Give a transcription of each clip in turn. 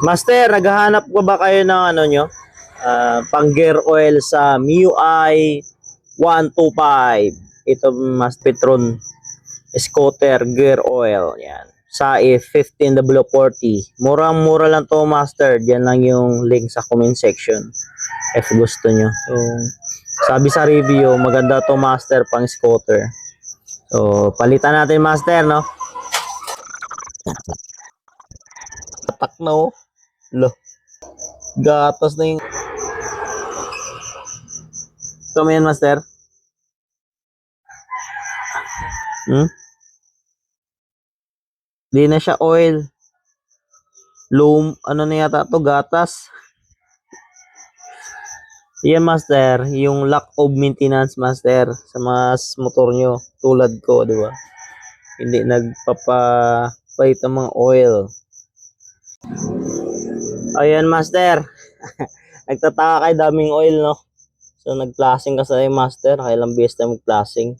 Master, naghahanap ko ba kayo ng ano nyo? Pang gear oil sa MIUI 125. Ito mas Petron scooter gear oil. Yan. Sa 15W40. Murang-mura lang to, Master. Diyan lang yung link sa comment section. If gusto nyo. So, sabi sa review, maganda to, Master, pang scooter. So, palitan natin, Master, no? Tatak na, oh. Lo. Gatas na yung... Ito mo yan, Master? Di na siya oil. Low, ano na yata to, gatas. Yan, Master, yung lack of maintenance, Master, sa mga motor nyo. Tulad ko, di ba? Hindi nagpapapalit ang mga oil. Ayan, Master. Nagtataka kay daming oil, no? So, nag-flashing ka sa Master. Kailang beses na mag-flashing.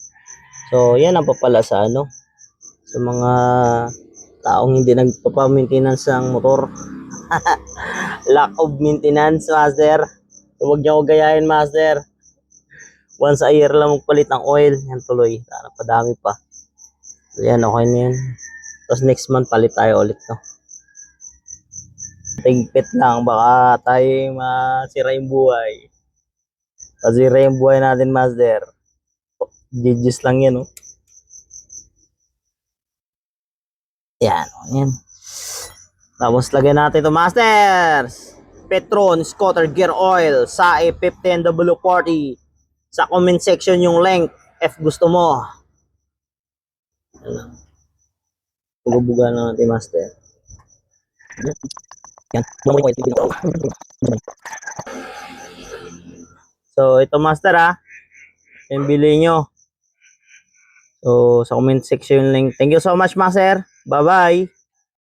So, yan ang papala sa ano. Sa mga taong hindi nagpapa-maintenance ng motor. Lack of maintenance, Master. So, huwag niyo ko gayahin, Master. Once a year lang magpalit ng oil. Yan tuloy. Sana padami pa. So, yan, okay na yan. Tapos next month, palit tayo ulit, no? Tigpit lang. Baka tayo masira yung buhay. Masira yung buhay natin, Master. GG's lang yan, no? Yan, yan. Tapos lagyan natin ito, Masters. Petron Scooter Gear Oil sa 15W40. Sa comment section yung link if gusto mo. Buga-buga na natin, Master. Yan. So, ito, Master, ha. Yung bili nyo. So, sa comment section yung link. Thank you so much, Master. Bye-bye.